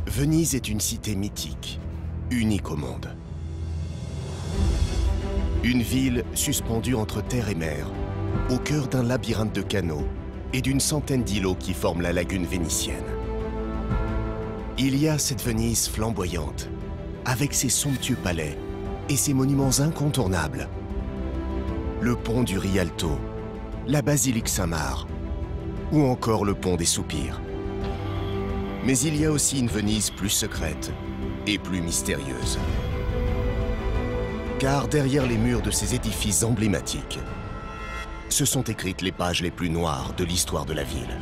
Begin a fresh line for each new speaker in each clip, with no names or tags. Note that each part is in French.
Venise est une cité mythique, unique au monde. Une ville suspendue entre terre et mer, au cœur d'un labyrinthe de canaux et d'une centaine d'îlots qui forment la lagune vénitienne. Il y a cette Venise flamboyante, avec ses somptueux palais et ses monuments incontournables. Le pont du Rialto, la basilique Saint-Marc, ou encore le pont des Soupirs. Mais il y a aussi une Venise plus secrète et plus mystérieuse. Car derrière les murs de ces édifices emblématiques, se sont écrites les pages les plus noires de l'histoire de la ville.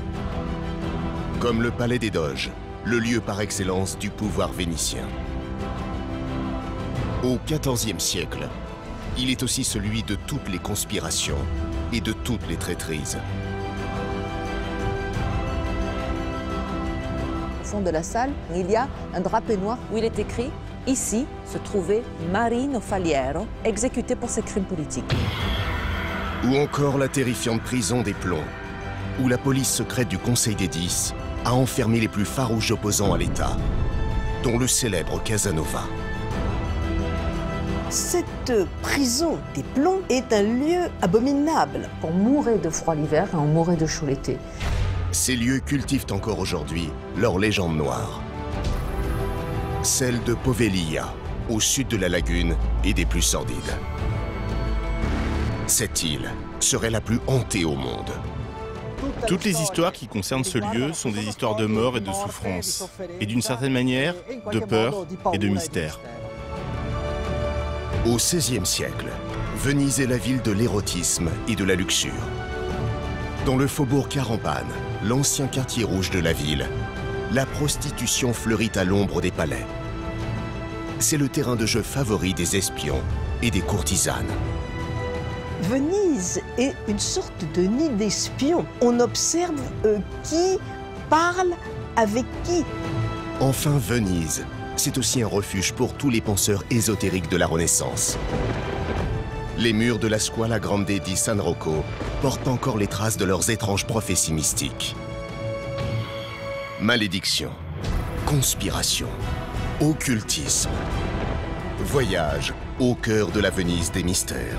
Comme le Palais des Doges, le lieu par excellence du pouvoir vénitien. Au XIVe siècle, il est aussi celui de toutes les conspirations et de toutes les traîtrises.
Au fond de la salle, il y a un drapé noir où il est écrit « Ici se trouvait Marino Faliero, exécuté pour ses crimes politiques ».
Ou encore la terrifiante prison des Plombs, où la police secrète du Conseil des 10 a enfermé les plus farouches opposants à l'État, dont le célèbre Casanova.
Cette prison des Plombs est un lieu abominable.
On mourait de froid l'hiver et on mourait de chaud l'été.
Ces lieux cultivent encore aujourd'hui leur légende noire. Celle de Poveglia, au sud de la lagune et des plus sordides. Cette île serait la plus hantée au monde.
Toutes les histoires qui concernent ce lieu sont des histoires de mort et de souffrance, et d'une certaine manière, de peur et de mystère.
Au XVIe siècle, Venise est la ville de l'érotisme et de la luxure. Dans le faubourg Carampane, l'ancien quartier rouge de la ville, la prostitution fleurit à l'ombre des palais. C'est le terrain de jeu favori des espions et des courtisanes.
Venise est une sorte de nid d'espions. On observe qui parle avec qui.
Enfin, Venise, c'est aussi un refuge pour tous les penseurs ésotériques de la Renaissance. Les murs de la Scuola Grande di San Rocco portent encore les traces de leurs étranges prophéties mystiques. Malédiction, conspiration, occultisme, voyage au cœur de la Venise des mystères.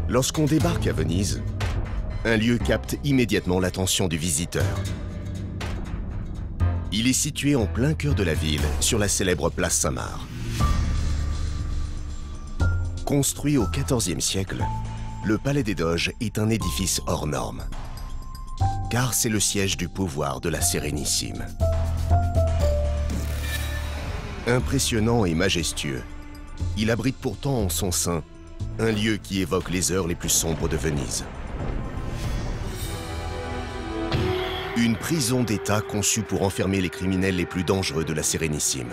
Lorsqu'on débarque à Venise, un lieu capte immédiatement l'attention du visiteur. Il est situé en plein cœur de la ville, sur la célèbre place Saint-Marc. Construit au XIVe siècle, le Palais des Doges est un édifice hors norme, car c'est le siège du pouvoir de la Sérénissime. Impressionnant et majestueux, il abrite pourtant en son sein un lieu qui évoque les heures les plus sombres de Venise. Une prison d'État conçue pour enfermer les criminels les plus dangereux de la Sérénissime.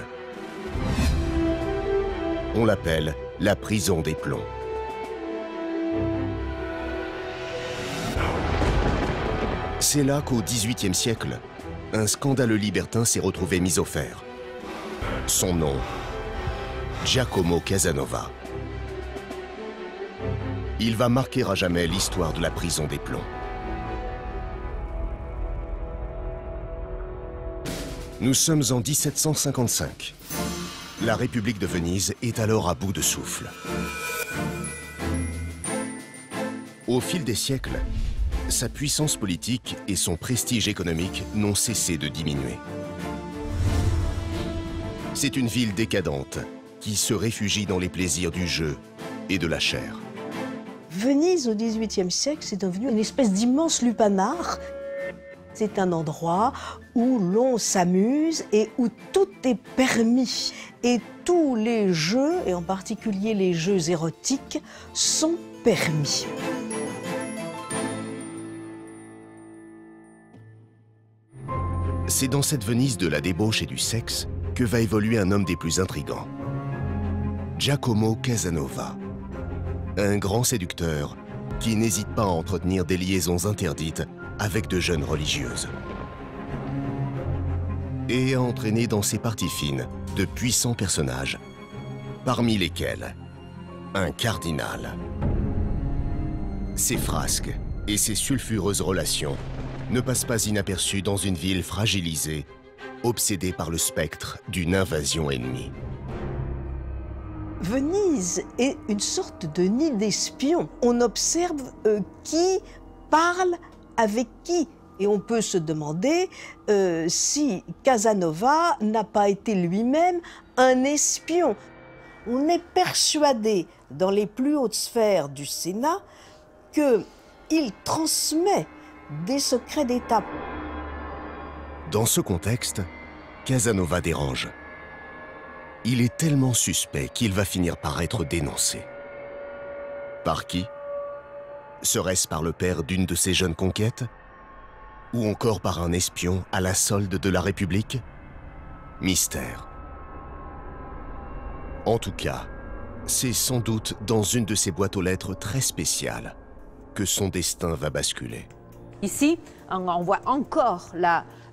On l'appelle la prison des Plombs. C'est là qu'au XVIIIe siècle, un scandaleux libertin s'est retrouvé mis au fer. Son nom, Giacomo Casanova. Il va marquer à jamais l'histoire de la prison des Plombs. Nous sommes en 1755. La République de Venise est alors à bout de souffle. Au fil des siècles, sa puissance politique et son prestige économique n'ont cessé de diminuer. C'est une ville décadente qui se réfugie dans les plaisirs du jeu et de la chair.
Venise au XVIIIe siècle, c'est devenu une espèce d'immense lupanar. C'est un endroit où l'on s'amuse et où tout est permis. Et tous les jeux, et en particulier les jeux érotiques, sont permis.
C'est dans cette Venise de la débauche et du sexe que va évoluer un homme des plus intrigants. Giacomo Casanova. Un grand séducteur qui n'hésite pas à entretenir des liaisons interdites avec de jeunes religieuses. Et à entraîner dans ses parties fines de puissants personnages, parmi lesquels un cardinal. Ses frasques et ses sulfureuses relations ne passent pas inaperçues dans une ville fragilisée, obsédée par le spectre d'une invasion ennemie.
Venise est une sorte de nid d'espions. On observe qui parle avec qui. Et on peut se demander si Casanova n'a pas été lui-même un espion. On est persuadé dans les plus hautes sphères du Sénat qu'il transmet des secrets d'État.
Dans ce contexte, Casanova dérange. Il est tellement suspect qu'il va finir par être dénoncé. Par qui? Serait-ce par le père d'une de ses jeunes conquêtes? Ou encore par un espion à la solde de la République? Mystère. En tout cas, c'est sans doute dans une de ces boîtes aux lettres très spéciales que son destin va basculer.
Ici, on voit encore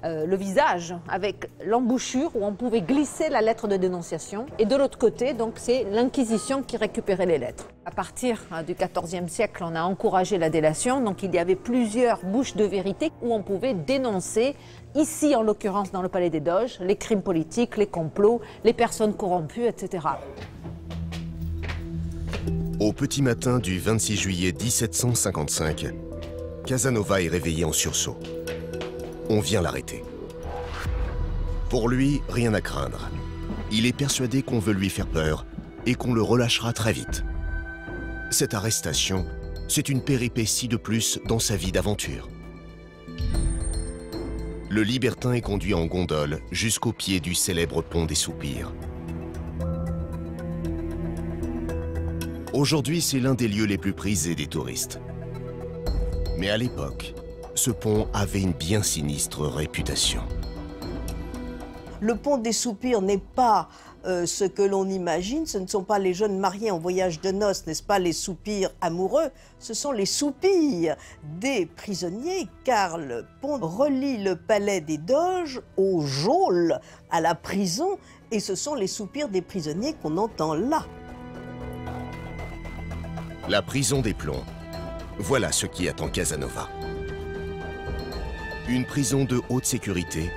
le visage avec l'embouchure où on pouvait glisser la lettre de dénonciation. Et de l'autre côté, donc, c'est l'Inquisition qui récupérait les lettres. À partir du XIVe siècle, on a encouragé la délation. Donc il y avait plusieurs bouches de vérité où on pouvait dénoncer, ici en l'occurrence dans le Palais des Doges, les crimes politiques, les complots, les personnes corrompues, etc.
Au petit matin du 26 juillet 1755, Casanova est réveillé en sursaut. On vient l'arrêter. Pour lui, rien à craindre. Il est persuadé qu'on veut lui faire peur et qu'on le relâchera très vite. Cette arrestation, c'est une péripétie de plus dans sa vie d'aventure. Le libertin est conduit en gondole jusqu'au pied du célèbre pont des Soupirs. Aujourd'hui, c'est l'un des lieux les plus prisés des touristes. Mais à l'époque, ce pont avait une bien sinistre réputation.
Le pont des Soupirs n'est pas ce que l'on imagine. Ce ne sont pas les jeunes mariés en voyage de noces, n'est-ce pas, les soupirs amoureux. Ce sont les soupirs des prisonniers, car le pont relie le palais des Doges au geôle, à la prison, et ce sont les soupirs des prisonniers qu'on entend là.
La prison des plombs. Voilà ce qui attend Casanova. Une prison de haute sécurité,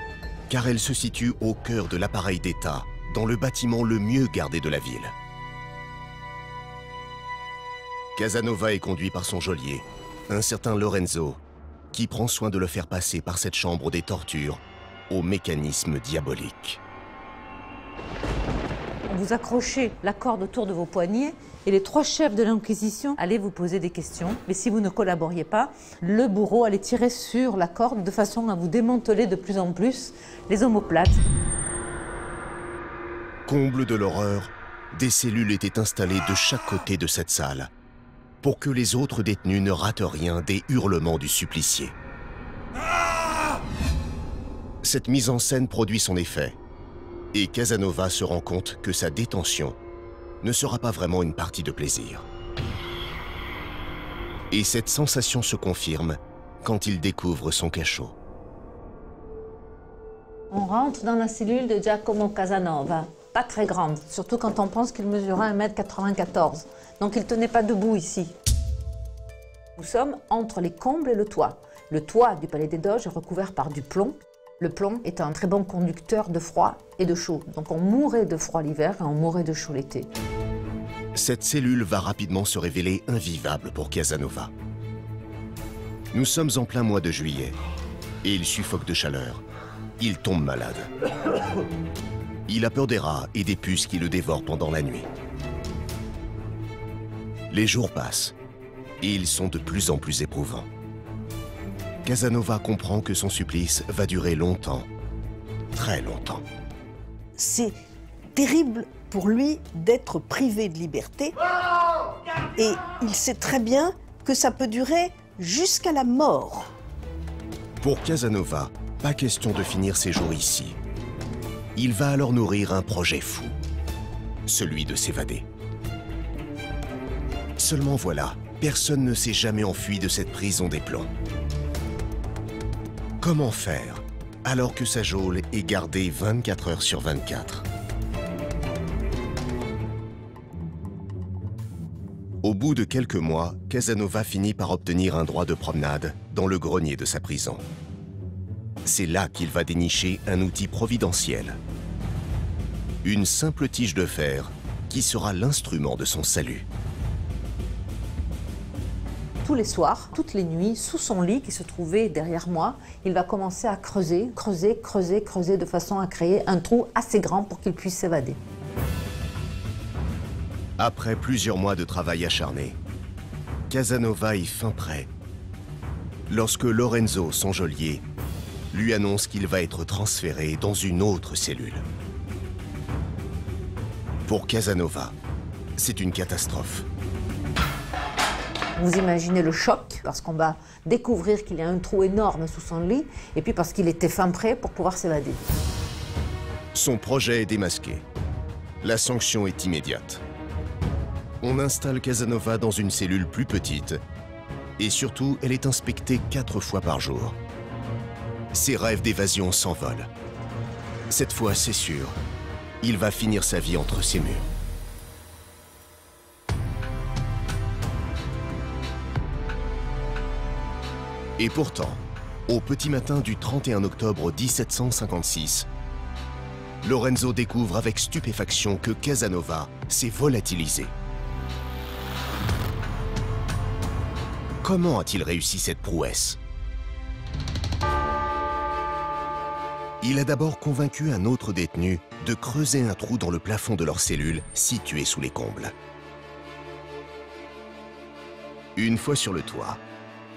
car elle se situe au cœur de l'appareil d'État, dans le bâtiment le mieux gardé de la ville. Casanova est conduit par son geôlier, un certain Lorenzo, qui prend soin de le faire passer par cette chambre des tortures au mécanisme diabolique.
Vous accrochez la corde autour de vos poignets et les trois chefs de l'Inquisition allaient vous poser des questions. Mais si vous ne collaboriez pas, le bourreau allait tirer sur la corde de façon à vous démanteler de plus en plus les omoplates.
Comble de l'horreur, des cellules étaient installées de chaque côté de cette salle pour que les autres détenus ne ratent rien des hurlements du supplicié. Cette mise en scène produit son effet. Et Casanova se rend compte que sa détention ne sera pas vraiment une partie de plaisir. Et cette sensation se confirme quand il découvre son cachot.
On rentre dans la cellule de Giacomo Casanova, pas très grande, surtout quand on pense qu'il mesurait 1,94 m. Donc il ne tenait pas debout ici. Nous sommes entre les combles et le toit. Le toit du Palais des Doges est recouvert par du plomb. Le plomb est un très bon conducteur de froid et de chaud. Donc on mourait de froid l'hiver et on mourait de chaud l'été.
Cette cellule va rapidement se révéler invivable pour Casanova. Nous sommes en plein mois de juillet et il suffoque de chaleur. Il tombe malade. Il a peur des rats et des puces qui le dévorent pendant la nuit. Les jours passent et ils sont de plus en plus éprouvants. Casanova comprend que son supplice va durer longtemps, très longtemps.
C'est terrible pour lui d'être privé de liberté et il sait très bien que ça peut durer jusqu'à la mort.
Pour Casanova, pas question de finir ses jours ici. Il va alors nourrir un projet fou, celui de s'évader. Seulement voilà, personne ne s'est jamais enfui de cette prison des plombs. Comment faire alors que sa geôle est gardée 24 heures sur 24? Au bout de quelques mois, Casanova finit par obtenir un droit de promenade dans le grenier de sa prison. C'est là qu'il va dénicher un outil providentiel. Une simple tige de fer qui sera l'instrument de son salut.
Tous les soirs, toutes les nuits, sous son lit qui se trouvait derrière moi, il va commencer à creuser de façon à créer un trou assez grand pour qu'il puisse s'évader.
Après plusieurs mois de travail acharné, Casanova est fin prêt lorsque Lorenzo, son geôlier, lui annonce qu'il va être transféré dans une autre cellule. Pour Casanova, c'est une catastrophe.
Vous imaginez le choc, parce qu'on va découvrir qu'il y a un trou énorme sous son lit, et puis parce qu'il était fin prêt pour pouvoir s'évader.
Son projet est démasqué. La sanction est immédiate. On installe Casanova dans une cellule plus petite, et surtout, elle est inspectée 4 fois par jour. Ses rêves d'évasion s'envolent. Cette fois, c'est sûr, il va finir sa vie entre ces murs. Et pourtant, au petit matin du 31 octobre 1756, Lorenzo découvre avec stupéfaction que Casanova s'est volatilisé. Comment a-t-il réussi cette prouesse? Il a d'abord convaincu un autre détenu de creuser un trou dans le plafond de leur cellule située sous les combles. Une fois sur le toit,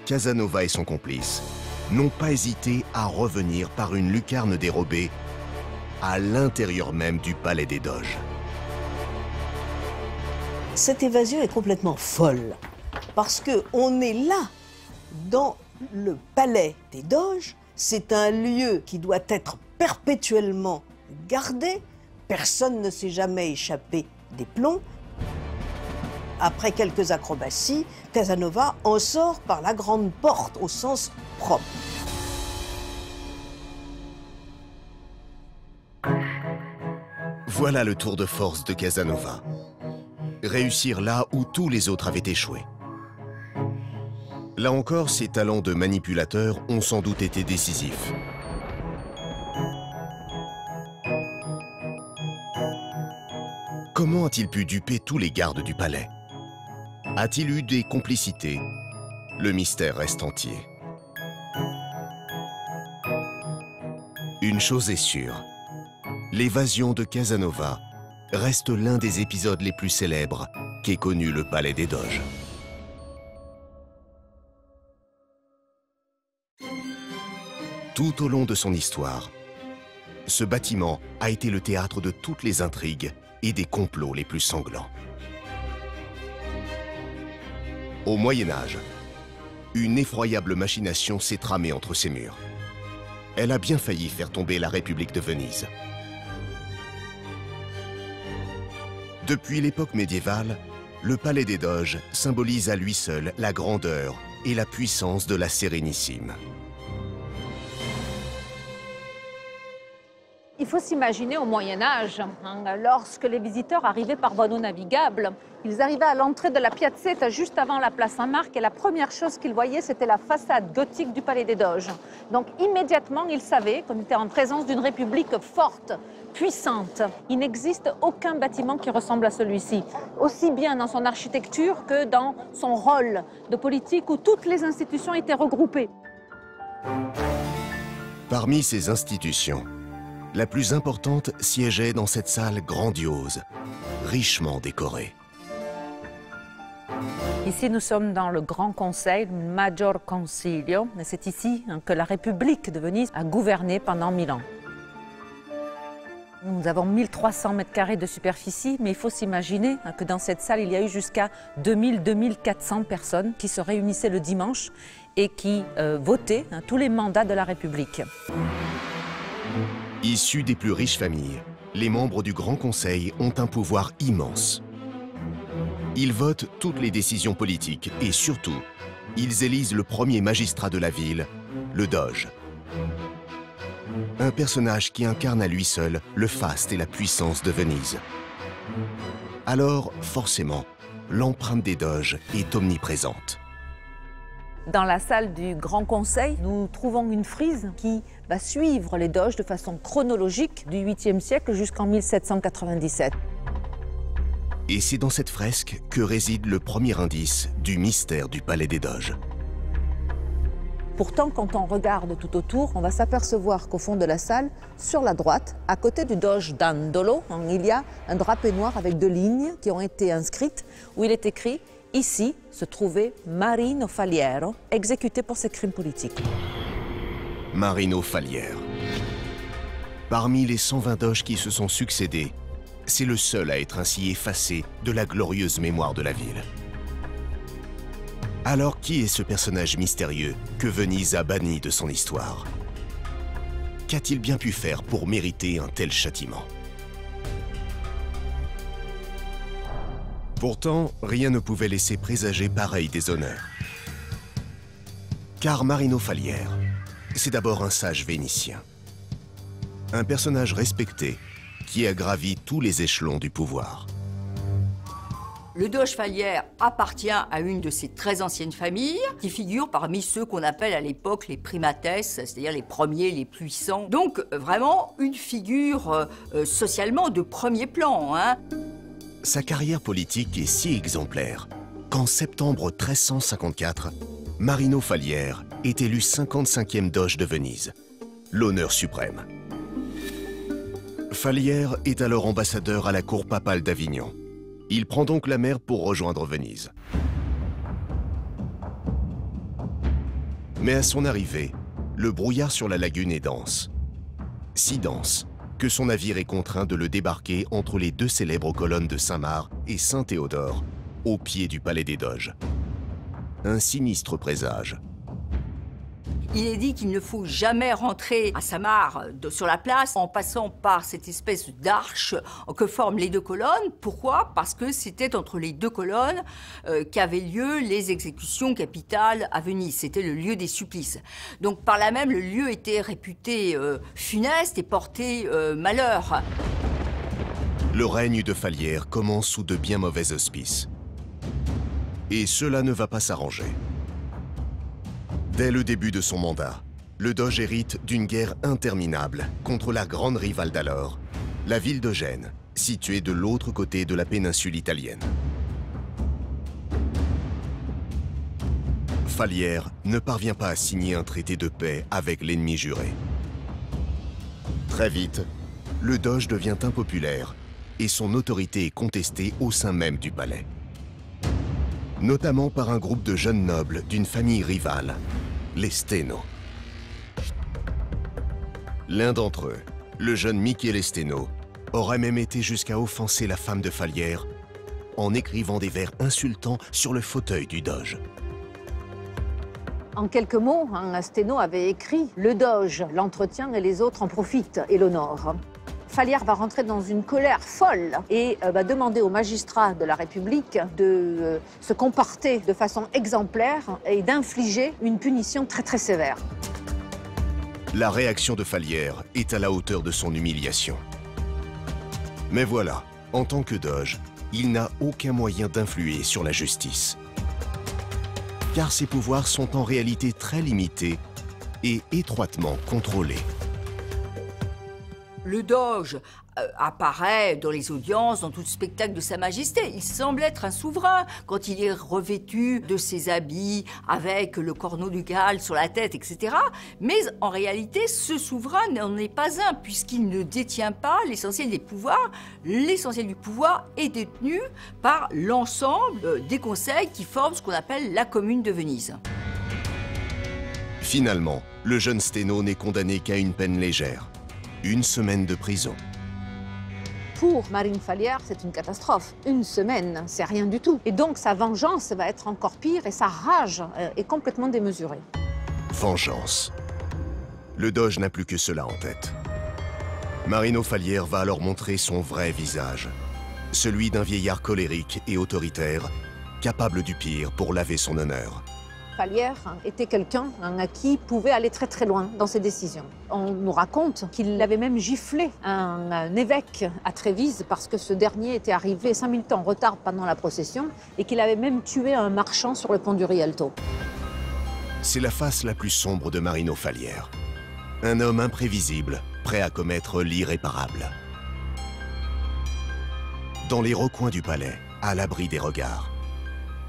Casanova et son complice n'ont pas hésité à revenir par une lucarne dérobée à l'intérieur même du palais des Doges.
Cette évasion est complètement folle, parce qu'on est là, dans le palais des Doges. C'est un lieu qui doit être perpétuellement gardé. Personne ne s'est jamais échappé des plombs. Après quelques acrobaties, Casanova en sort par la grande porte au sens propre.
Voilà le tour de force de Casanova. Réussir là où tous les autres avaient échoué. Là encore, ses talents de manipulateur ont sans doute été décisifs. Comment a-t-il pu duper tous les gardes du palais? A-t-il eu des complicités? Le mystère reste entier. Une chose est sûre, l'évasion de Casanova reste l'un des épisodes les plus célèbres qu'ait connu le palais des Doges. Tout au long de son histoire, ce bâtiment a été le théâtre de toutes les intrigues et des complots les plus sanglants. Au Moyen-Âge, une effroyable machination s'est tramée entre ces murs. Elle a bien failli faire tomber la République de Venise. Depuis l'époque médiévale, le palais des Doges symbolise à lui seul la grandeur et la puissance de la Sérénissime.
Il faut s'imaginer au Moyen-Âge, lorsque les visiteurs arrivaient par voie non navigable, ils arrivaient à l'entrée de la Piazzetta juste avant la place Saint-Marc et la première chose qu'ils voyaient, c'était la façade gothique du Palais des Doges. Donc immédiatement, ils savaient qu'on était en présence d'une république forte, puissante. Il n'existe aucun bâtiment qui ressemble à celui-ci, aussi bien dans son architecture que dans son rôle de politique où toutes les institutions étaient regroupées.
Parmi ces institutions, la plus importante siégeait dans cette salle grandiose, richement décorée.
Ici, nous sommes dans le Grand Conseil, le Maggior Consiglio, et c'est ici que la République de Venise a gouverné pendant 1000 ans. Nous avons 1300 mètres carrés de superficie, mais il faut s'imaginer que dans cette salle, il y a eu jusqu'à 2400 personnes qui se réunissaient le dimanche et qui votaient tous les mandats de la République.
Issus des plus riches familles, les membres du Grand Conseil ont un pouvoir immense. Ils votent toutes les décisions politiques et surtout, ils élisent le premier magistrat de la ville, le Doge. Un personnage qui incarne à lui seul le faste et la puissance de Venise. Alors, forcément, l'empreinte des Doges est omniprésente.
Dans la salle du Grand Conseil, nous trouvons une frise qui va suivre les Doges de façon chronologique du 8e siècle jusqu'en 1797.
Et c'est dans cette fresque que réside le premier indice du mystère du palais des Doges.
Pourtant, quand on regarde tout autour, on va s'apercevoir qu'au fond de la salle, sur la droite, à côté du Doge Dandolo, il y a un drapé noir avec 2 lignes qui ont été inscrites, où il est écrit « Ici se trouvait Marino Faliero, exécuté pour ses crimes politiques ».
Marino Faliero. Parmi les 120 Doges qui se sont succédés, c'est le seul à être ainsi effacé de la glorieuse mémoire de la ville. Alors qui est ce personnage mystérieux que Venise a banni de son histoire? Qu'a-t-il bien pu faire pour mériter un tel châtiment? Pourtant, rien ne pouvait laisser présager pareil déshonneur. Car Marino Faliero, c'est d'abord un sage vénitien. Un personnage respecté qui a gravi tous les échelons du pouvoir.
Le Doge Faliero appartient à une de ces très anciennes familles qui figurent parmi ceux qu'on appelle à l'époque les primates, c'est-à-dire les premiers, les puissants. Donc vraiment une figure socialement de premier plan.
Sa carrière politique est si exemplaire qu'en septembre 1354, Marino Faliero est élu 55e Doge de Venise, l'honneur suprême. Faliero est alors ambassadeur à la cour papale d'Avignon. Il prend donc la mer pour rejoindre Venise. Mais à son arrivée, le brouillard sur la lagune est dense. Si dense que son navire est contraint de le débarquer entre les 2 célèbres colonnes de Saint-Marc et Saint-Théodore, au pied du palais des Doges. Un sinistre présage.
Il est dit qu'il ne faut jamais rentrer à Saint-Marc sur la place en passant par cette espèce d'arche que forment les 2 colonnes. Pourquoi? Parce que c'était entre les 2 colonnes qu'avaient lieu les exécutions capitales à Venise. C'était le lieu des supplices. Donc par là même, le lieu était réputé funeste et portait malheur.
Le règne de Faliero commence sous de bien mauvais auspices. Et cela ne va pas s'arranger. Dès le début de son mandat, le Doge hérite d'une guerre interminable contre la grande rivale d'alors, la ville de Gênes, située de l'autre côté de la péninsule italienne. Faliero ne parvient pas à signer un traité de paix avec l'ennemi juré. Très vite, le Doge devient impopulaire et son autorité est contestée au sein même du palais. Notamment par un groupe de jeunes nobles d'une famille rivale, les Steno. L'un d'entre eux, le jeune Michele Steno, aurait même été jusqu'à offenser la femme de Faliero en écrivant des vers insultants sur le fauteuil du Doge.
En quelques mots, Steno avait écrit « Le Doge l'entretient et les autres en profitent et l'honorent ». Faliero va rentrer dans une colère folle et va demander aux magistrats de la République de se comporter de façon exemplaire et d'infliger une punition très très sévère.
La réaction de Faliero est à la hauteur de son humiliation. Mais voilà, en tant que Doge, il n'a aucun moyen d'influer sur la justice. Car ses pouvoirs sont en réalité très limités et étroitement contrôlés.
Le Doge apparaît dans les audiences, dans tout spectacle de Sa Majesté. Il semble être un souverain quand il est revêtu de ses habits avec le corneau ducal sur la tête, etc. Mais en réalité, ce souverain n'en est pas un puisqu'il ne détient pas l'essentiel des pouvoirs. L'essentiel du pouvoir est détenu par l'ensemble des conseils qui forment ce qu'on appelle la Commune de Venise.
Finalement, le jeune Steno n'est condamné qu'à une peine légère. 1 semaine de prison.
Pour Marino Faliero, c'est une catastrophe. 1 semaine, c'est rien du tout. Et donc sa vengeance va être encore pire et sa rage est complètement démesurée.
Vengeance. Le Doge n'a plus que cela en tête. Marino Faliero va alors montrer son vrai visage. celui d'un vieillard colérique et autoritaire, capable du pire pour laver son honneur.
Fallières était quelqu'un qui pouvait aller très très loin dans ses décisions. On nous raconte qu'il avait même giflé un évêque à Trévise parce que ce dernier était arrivé 5 minutes en retard pendant la procession et qu'il avait même tué un marchand sur le pont du Rialto.
C'est la face la plus sombre de Marino Fallières. Un homme imprévisible, prêt à commettre l'irréparable. Dans les recoins du palais, à l'abri des regards,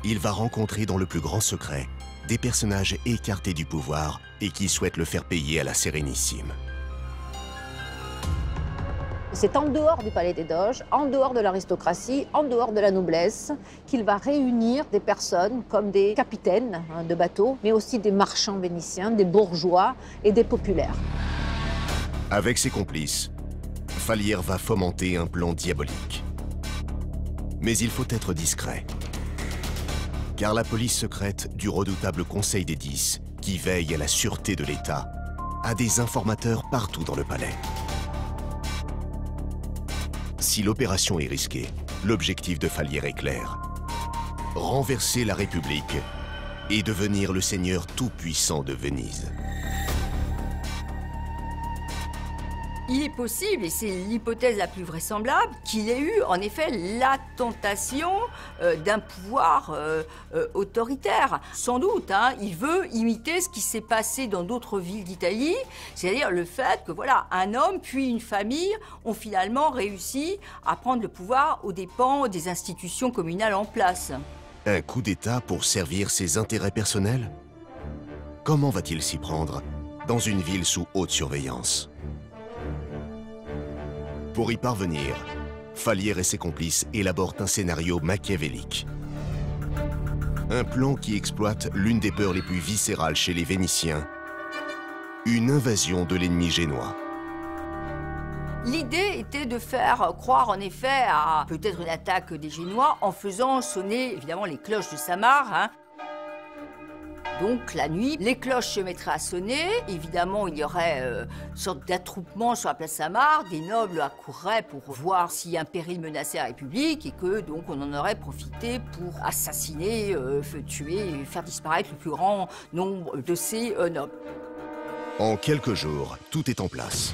il va rencontrer dans le plus grand secret des personnages écartés du pouvoir et qui souhaitent le faire payer à la Sérénissime.
C'est en dehors du palais des Doges, en dehors de l'aristocratie, en dehors de la noblesse, qu'il va réunir des personnes comme des capitaines de bateaux, mais aussi des marchands vénitiens, des bourgeois et des populaires.
Avec ses complices, Fallières va fomenter un plan diabolique. Mais il faut être discret. Car la police secrète du redoutable Conseil des 10, qui veille à la sûreté de l'État, a des informateurs partout dans le palais. Si l'opération est risquée, l'objectif de Fallières est clair. Renverser la République et devenir le seigneur tout-puissant de Venise.
Il est possible, et c'est l'hypothèse la plus vraisemblable, qu'il ait eu en effet la tentation d'un pouvoir autoritaire. Sans doute, il veut imiter ce qui s'est passé dans d'autres villes d'Italie, c'est-à-dire le fait que voilà, un homme puis une famille ont finalement réussi à prendre le pouvoir aux dépens des institutions communales en place.
Un coup d'État pour servir ses intérêts personnels? Comment va-t-il s'y prendre dans une ville sous haute surveillance? Pour y parvenir, Fallières et ses complices élaborent un scénario machiavélique. Un plan qui exploite l'une des peurs les plus viscérales chez les Vénitiens, une invasion de l'ennemi génois.
L'idée était de faire croire en effet à peut-être une attaque des Génois en faisant sonner évidemment les cloches de Samare. Donc la nuit, les cloches se mettraient à sonner. Évidemment, il y aurait une sorte d'attroupement sur la place Samare. Des nobles accourraient pour voir si un péril menaçait la République et que donc on en aurait profité pour assassiner, tuer et faire disparaître le plus grand nombre de ces nobles.
En quelques jours, tout est en place.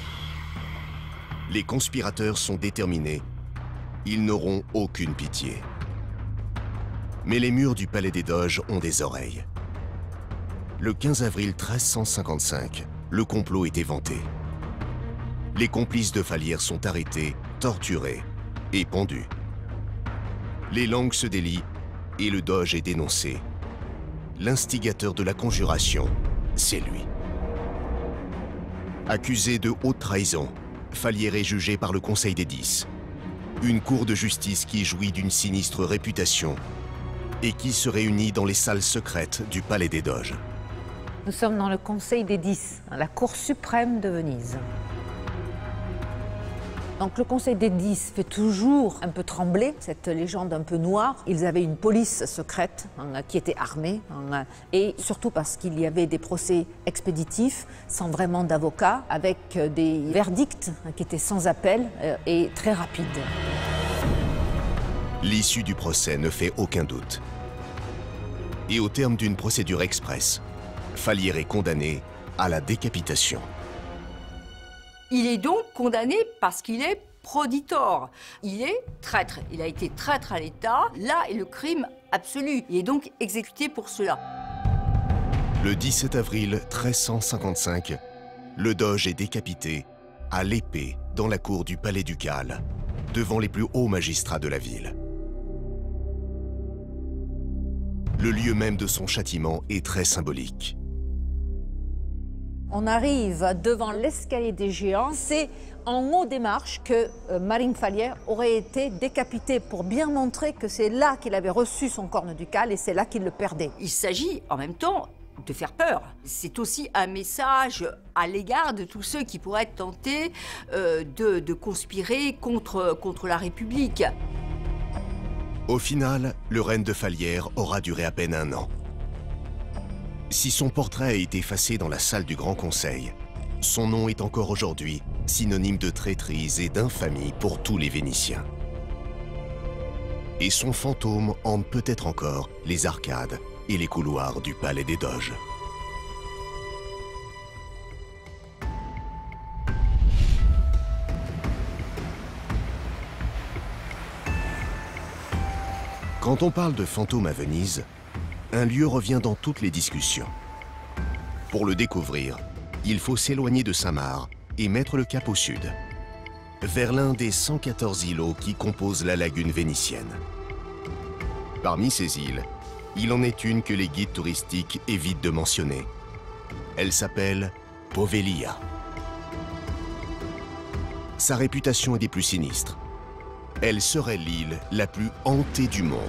Les conspirateurs sont déterminés. Ils n'auront aucune pitié. Mais les murs du palais des Doges ont des oreilles. Le 15 avril 1355, le complot est éventé. Les complices de Fallières sont arrêtés, torturés et pendus. Les langues se délient et le Doge est dénoncé. L'instigateur de la conjuration, c'est lui. Accusé de haute trahison, Fallières est jugé par le Conseil des 10, une cour de justice qui jouit d'une sinistre réputation et qui se réunit dans les salles secrètes du Palais des Doges.
Nous sommes dans le Conseil des 10, la Cour suprême de Venise. Donc le Conseil des 10 fait toujours un peu trembler cette légende un peu noire. Ils avaient une police secrète qui était armée et surtout parce qu'il y avait des procès expéditifs sans vraiment d'avocats avec des verdicts qui étaient sans appel et très rapides.
L'issue du procès ne fait aucun doute. Et au terme d'une procédure express, Fallières est condamné à la décapitation.
Il est donc condamné parce qu'il est proditor. Il est traître. Il a été traître à l'État. Là est le crime absolu. Il est donc exécuté pour cela.
Le 17 avril 1355, le Doge est décapité à l'épée dans la cour du Palais ducal, devant les plus hauts magistrats de la ville. Le lieu même de son châtiment est très symbolique.
On arrive devant l'escalier des géants. C'est en haut des marches que Marine Fallières aurait été décapité pour bien montrer que c'est là qu'il avait reçu son corne ducal et c'est là qu'il le perdait.
Il s'agit en même temps de faire peur. C'est aussi un message à l'égard de tous ceux qui pourraient être tentés de conspirer contre la République.
Au final, le règne de Fallières aura duré à peine 1 an. Si son portrait a été effacé dans la salle du Grand Conseil, son nom est encore aujourd'hui synonyme de traîtrise et d'infamie pour tous les Vénitiens. Et son fantôme hante peut-être encore les arcades et les couloirs du palais des Doges. Quand on parle de fantômes à Venise, un lieu revient dans toutes les discussions. Pour le découvrir, il faut s'éloigner de Saint-Marc et mettre le cap au sud, vers l'un des 114 îlots qui composent la lagune vénitienne. Parmi ces îles, il en est une que les guides touristiques évitent de mentionner. Elle s'appelle Poveglia. Sa réputation est des plus sinistres. Elle serait l'île la plus hantée du monde.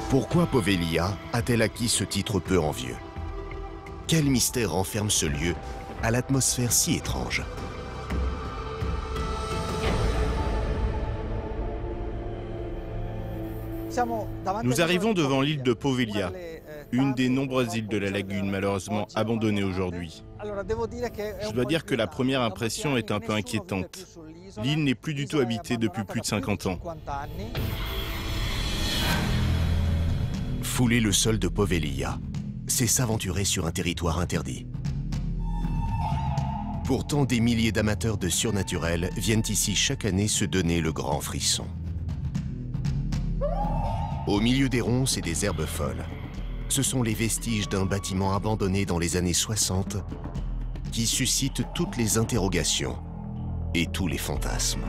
Pourquoi Poveglia a-t-elle acquis ce titre peu envieux? Quel mystère renferme ce lieu à l'atmosphère si étrange?
Nous arrivons devant l'île de Poveglia, une des nombreuses îles de la lagune malheureusement abandonnées aujourd'hui. Je dois dire que la première impression est un peu inquiétante. L'île n'est plus du tout habitée depuis plus de 50 ans.
Fouler le sol de Poveglia, c'est s'aventurer sur un territoire interdit. Pourtant, des milliers d'amateurs de surnaturel viennent ici chaque année se donner le grand frisson. Au milieu des ronces et des herbes folles, ce sont les vestiges d'un bâtiment abandonné dans les années 60 qui suscitent toutes les interrogations et tous les fantasmes.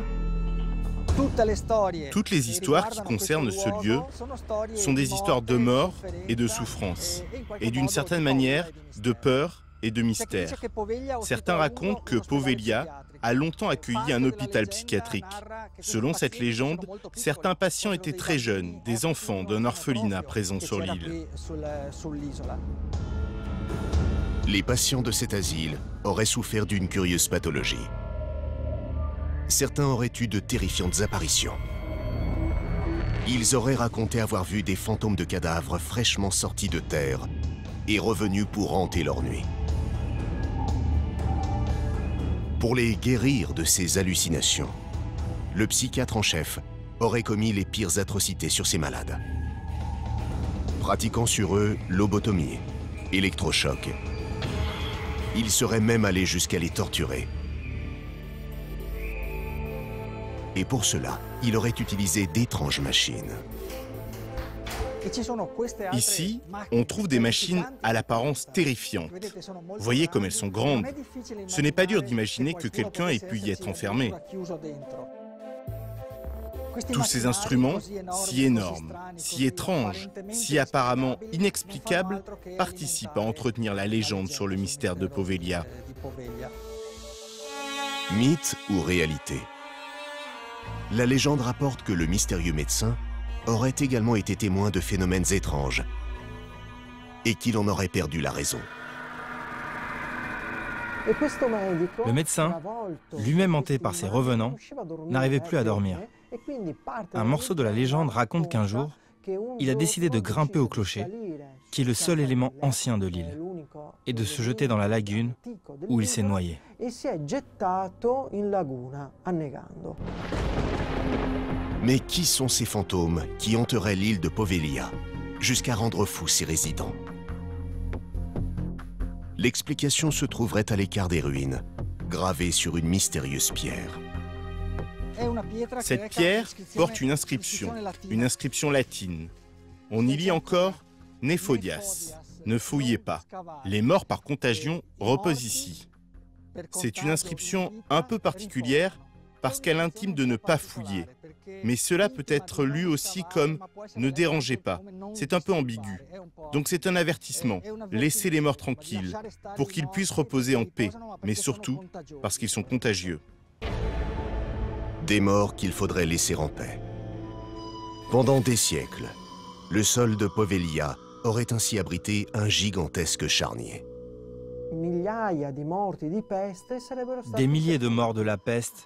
Toutes les histoires qui concernent ce lieu sont des histoires de mort et de souffrance, et d'une certaine manière, de peur et de mystère. Certains racontent que Poveglia a longtemps accueilli un hôpital psychiatrique. Selon cette légende, certains patients étaient très jeunes, des enfants d'un orphelinat présent sur l'île.
Les patients de cet asile auraient souffert d'une curieuse pathologie. Certains auraient eu de terrifiantes apparitions. Ils auraient raconté avoir vu des fantômes de cadavres fraîchement sortis de terre et revenus pour hanter leur nuit. Pour les guérir de ces hallucinations, le psychiatre en chef aurait commis les pires atrocités sur ces malades. Pratiquant sur eux lobotomie, électrochoc, il serait même allé jusqu'à les torturer. Et pour cela, il aurait utilisé d'étranges machines.
Ici, on trouve des machines à l'apparence terrifiante. Voyez comme elles sont grandes. Ce n'est pas dur d'imaginer que quelqu'un ait pu y être enfermé. Tous ces instruments, si énormes, si étranges, si apparemment inexplicables, participent à entretenir la légende sur le mystère de Poveglia.
Mythe ou réalité? La légende rapporte que le mystérieux médecin aurait également été témoin de phénomènes étranges et qu'il en aurait perdu la raison.
Le médecin, lui-même hanté par ses revenants, n'arrivait plus à dormir. Un morceau de la légende raconte qu'un jour, il a décidé de grimper au clocher, qui est le seul élément ancien de l'île, et de se jeter dans la lagune où il s'est noyé.
Mais qui sont ces fantômes qui hanteraient l'île de Poveglia, jusqu'à rendre fous ses résidents? L'explication se trouverait à l'écart des ruines, gravée sur une mystérieuse pierre.
Cette pierre porte une inscription latine. On y lit encore « Nefodias », ne fouillez pas. Les morts par contagion reposent ici. C'est une inscription un peu particulière parce qu'elle intime de ne pas fouiller. Mais cela peut être lu aussi comme « ne dérangez pas ». C'est un peu ambigu. Donc c'est un avertissement. Laissez les morts tranquilles pour qu'ils puissent reposer en paix, mais surtout parce qu'ils sont contagieux.
Des morts qu'il faudrait laisser en paix. Pendant des siècles, le sol de Poveglia aurait ainsi abrité un gigantesque charnier.
Des milliers de morts de la peste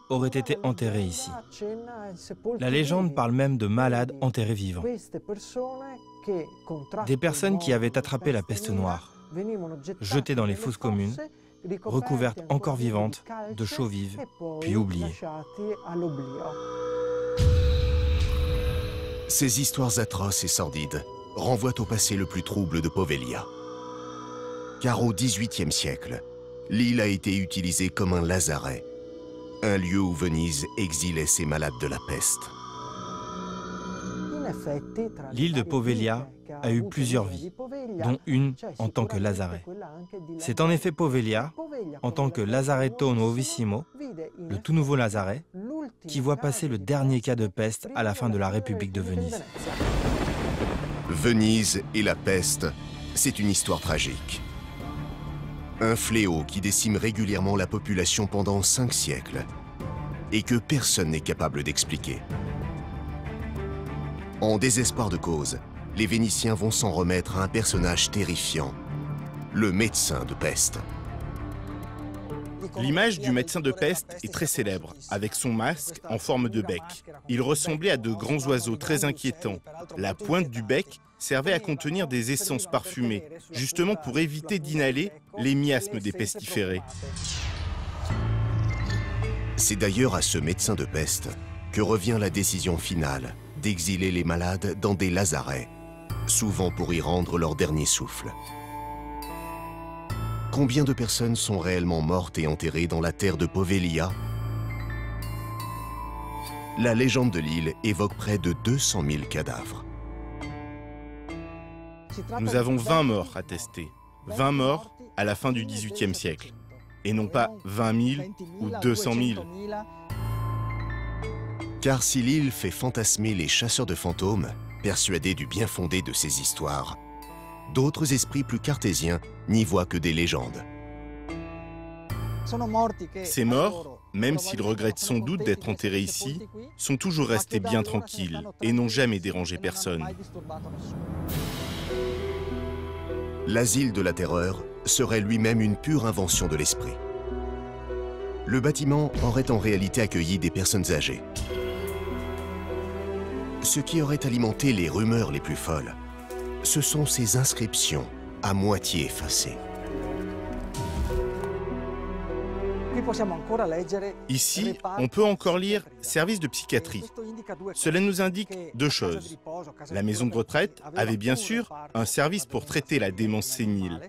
auraient été enterrés ici. La légende parle même de malades enterrés vivants. Des personnes qui avaient attrapé la peste noire, jetées dans les fosses communes recouverte encore vivante de chaux vives, puis oubliée.
Ces histoires atroces et sordides renvoient au passé le plus trouble de Poveglia. Car au XVIIIe siècle, l'île a été utilisée comme un lazaret, un lieu où Venise exilait ses malades de la peste.
L'île de Poveglia a eu plusieurs vies, dont une en tant que lazaret. C'est en effet Poveglia, en tant que Lazaretto Nuovissimo, le tout nouveau lazaret, qui voit passer le dernier cas de peste à la fin de la République de Venise.
Venise et la peste, c'est une histoire tragique. Un fléau qui décime régulièrement la population pendant 5 siècles et que personne n'est capable d'expliquer. En désespoir de cause, les Vénitiens vont s'en remettre à un personnage terrifiant, le médecin de peste.
L'image du médecin de peste est très célèbre, avec son masque en forme de bec. Il ressemblait à de grands oiseaux très inquiétants. La pointe du bec servait à contenir des essences parfumées, justement pour éviter d'inhaler les miasmes des pestiférés.
C'est d'ailleurs à ce médecin de peste que revient la décision finale d'exiler les malades dans des lazarets, souvent pour y rendre leur dernier souffle. Combien de personnes sont réellement mortes et enterrées dans la terre de Poveglia? La légende de l'île évoque près de 200 000 cadavres.
Nous avons 20 morts attestés. 20 morts à la fin du XVIIIe siècle. Et non pas 20 000 ou 200 000.
Car si l'île fait fantasmer les chasseurs de fantômes, persuadés du bien fondé de ces histoires, d'autres esprits plus cartésiens n'y voient que des légendes.
Ces morts, même s'ils regrettent sans doute d'être enterrés ici, sont toujours restés bien tranquilles et n'ont jamais dérangé personne.
L'asile de la terreur serait lui-même une pure invention de l'esprit. Le bâtiment aurait en réalité accueilli des personnes âgées. Ce qui aurait alimenté les rumeurs les plus folles, ce sont ces inscriptions à moitié effacées.
Ici, on peut encore lire « Service de psychiatrie ». Cela nous indique 2 choses. La maison de retraite avait bien sûr un service pour traiter la démence sénile,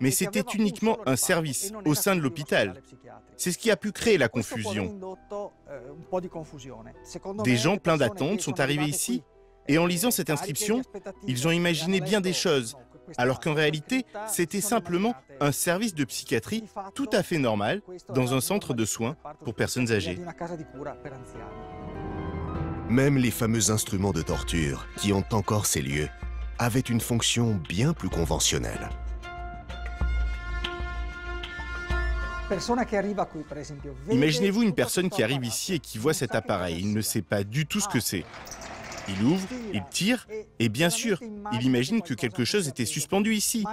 mais c'était uniquement un service au sein de l'hôpital. C'est ce qui a pu créer la confusion. Des gens pleins d'attentes sont arrivés ici et en lisant cette inscription, ils ont imaginé bien des choses, alors qu'en réalité, c'était simplement un service de psychiatrie tout à fait normal dans un centre de soins pour personnes âgées.
Même les fameux instruments de torture, qui ont encore ces lieux, avaient une fonction bien plus conventionnelle.
Imaginez-vous une personne qui arrive ici et qui voit cet appareil. Il ne sait pas du tout ce que c'est. Il ouvre, il tire, et bien sûr, il imagine que quelque chose était suspendu ici.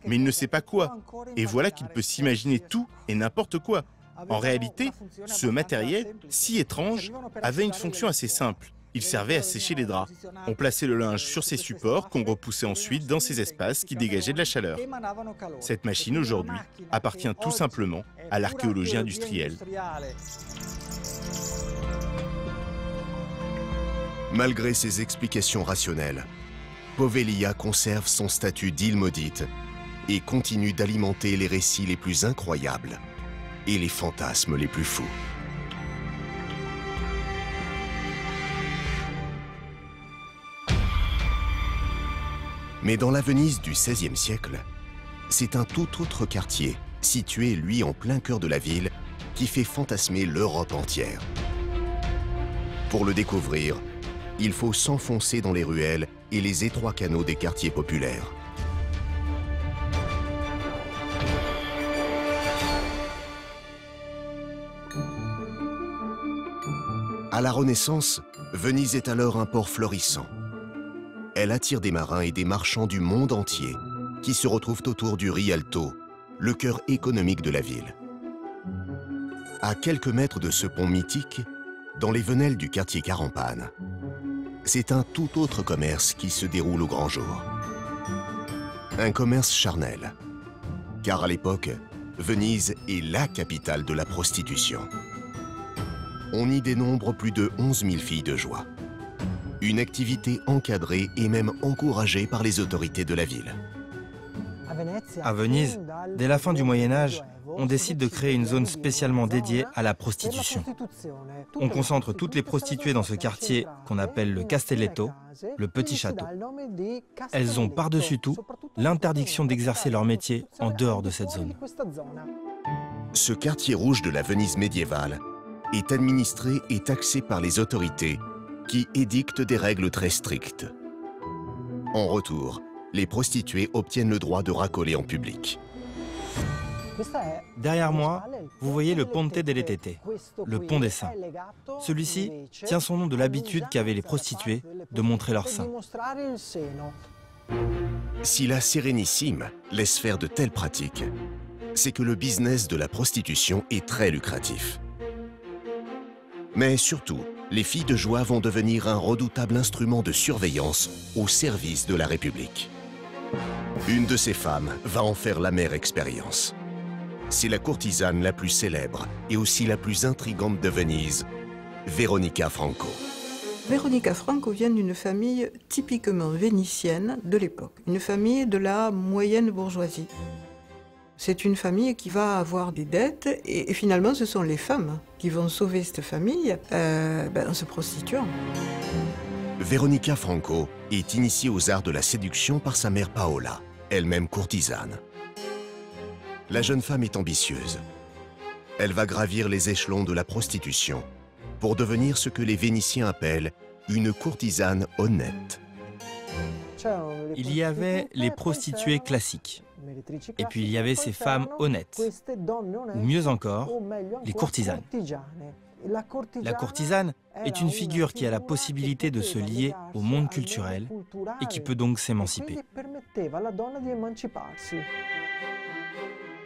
Mais il ne sait pas quoi. Et voilà qu'il peut s'imaginer tout et n'importe quoi. En réalité, ce matériel, si étrange, avait une fonction assez simple. Il servait à sécher les draps. On plaçait le linge sur ces supports qu'on repoussait ensuite dans ces espaces qui dégageaient de la chaleur. Cette machine, aujourd'hui, appartient tout simplement à l'archéologie industrielle.
Malgré ses explications rationnelles, Poveglia conserve son statut d'île maudite et continue d'alimenter les récits les plus incroyables et les fantasmes les plus fous. Mais dans la Venise du XVIe siècle, c'est un tout autre quartier, situé lui en plein cœur de la ville, qui fait fantasmer l'Europe entière. Pour le découvrir, il faut s'enfoncer dans les ruelles et les étroits canaux des quartiers populaires. À la Renaissance, Venise est alors un port florissant. Elle attire des marins et des marchands du monde entier qui se retrouvent autour du Rialto, le cœur économique de la ville. À quelques mètres de ce pont mythique, dans les venelles du quartier Carampane, c'est un tout autre commerce qui se déroule au grand jour. Un commerce charnel, car à l'époque, Venise est la capitale de la prostitution. On y dénombre plus de 11 000 filles de joie. Une activité encadrée et même encouragée par les autorités de la ville.
À Venise, dès la fin du Moyen-Âge, on décide de créer une zone spécialement dédiée à la prostitution. On concentre toutes les prostituées dans ce quartier qu'on appelle le Castelletto, le petit château. Elles ont par-dessus tout l'interdiction d'exercer leur métier en dehors de cette zone.
Ce quartier rouge de la Venise médiévale est administré et taxé par les autorités qui édictent des règles très strictes. En retour, les prostituées obtiennent le droit de racoler en public.
Derrière moi, vous voyez le Ponte delle Tette, le pont des seins. Celui-ci tient son nom de l'habitude qu'avaient les prostituées de montrer leurs seins.
Si la Sérénissime laisse faire de telles pratiques, c'est que le business de la prostitution est très lucratif. Mais surtout, les filles de joie vont devenir un redoutable instrument de surveillance au service de la République. Une de ces femmes va en faire l'amère expérience. C'est la courtisane la plus célèbre et aussi la plus intrigante de Venise, Veronica Franco.
Veronica Franco vient d'une famille typiquement vénitienne de l'époque, une famille de la moyenne bourgeoisie. C'est une famille qui va avoir des dettes et finalement ce sont les femmes qui vont sauver cette famille en se prostituant.
Veronica Franco est initiée aux arts de la séduction par sa mère Paola, elle-même courtisane. La jeune femme est ambitieuse. Elle va gravir les échelons de la prostitution pour devenir ce que les Vénitiens appellent une courtisane honnête.
Il y avait les prostituées classiques, et puis il y avait ces femmes honnêtes, ou mieux encore, les courtisanes. La courtisane est une figure qui a la possibilité de se lier au monde culturel et qui peut donc s'émanciper.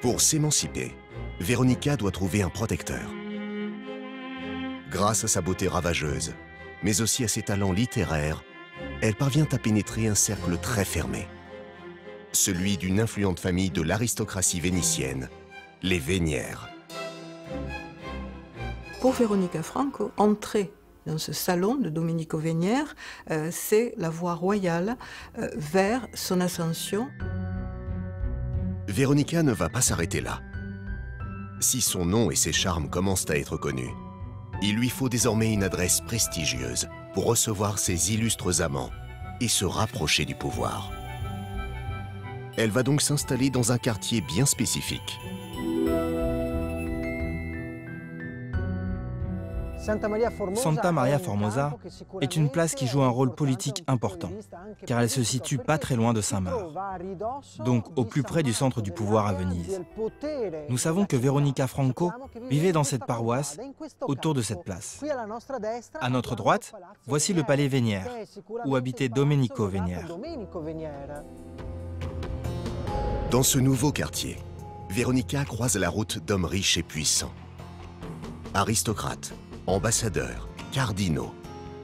Pour s'émanciper, Veronica doit trouver un protecteur. Grâce à sa beauté ravageuse, mais aussi à ses talents littéraires, elle parvient à pénétrer un cercle très fermé. Celui d'une influente famille de l'aristocratie vénitienne, les Vénières.
Pour Veronica Franco, entrer dans ce salon de Domenico Venière, c'est la voie royale vers son ascension.
Veronica ne va pas s'arrêter là. Si son nom et ses charmes commencent à être connus, il lui faut désormais une adresse prestigieuse pour recevoir ses illustres amants et se rapprocher du pouvoir. Elle va donc s'installer dans un quartier bien spécifique.
Santa Maria Formosa est une place qui joue un rôle politique important, car elle se situe pas très loin de Saint-Marc, donc au plus près du centre du pouvoir à Venise. Nous savons que Veronica Franco vivait dans cette paroisse, autour de cette place. À notre droite, voici le palais Venière, où habitait Domenico Venière.
Dans ce nouveau quartier, Veronica croise la route d'hommes riches et puissants. Aristocrates, ambassadeurs, cardinaux,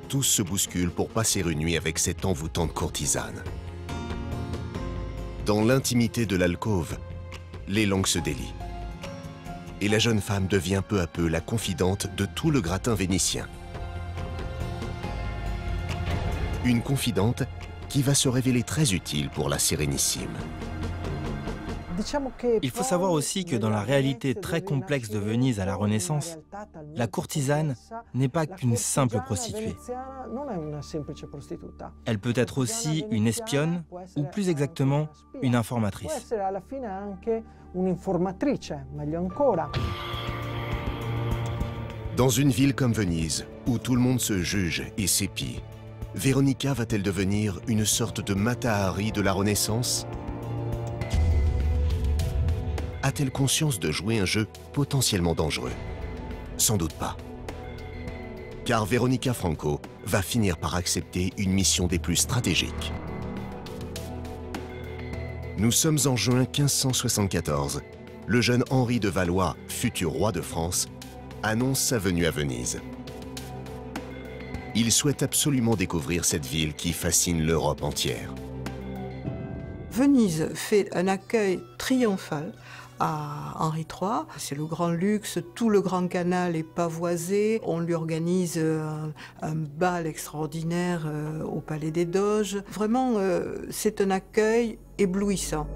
tous se bousculent pour passer une nuit avec cette envoûtante courtisane. Dans l'intimité de l'alcôve, les langues se délient. Et la jeune femme devient peu à peu la confidente de tout le gratin vénitien. Une confidente qui va se révéler très utile pour la Sérénissime.
Il faut savoir aussi que dans la réalité très complexe de Venise à la Renaissance, la courtisane n'est pas qu'une simple prostituée. Elle peut être aussi une espionne, ou plus exactement, une informatrice.
Dans une ville comme Venise, où tout le monde se juge et s'épie, Veronica va-t-elle devenir une sorte de Mata Hari de la Renaissance ? A-t-elle conscience de jouer un jeu potentiellement dangereux? Sans doute pas. Car Veronica Franco va finir par accepter une mission des plus stratégiques. Nous sommes en juin 1574. Le jeune Henri de Valois, futur roi de France, annonce sa venue à Venise. Il souhaite absolument découvrir cette ville qui fascine l'Europe entière.
Venise fait un accueil triomphal à Henri III. C'est le grand luxe, tout le grand canal est pavoisé. On lui organise un bal extraordinaire au Palais des Doges. Vraiment, c'est un accueil éblouissant.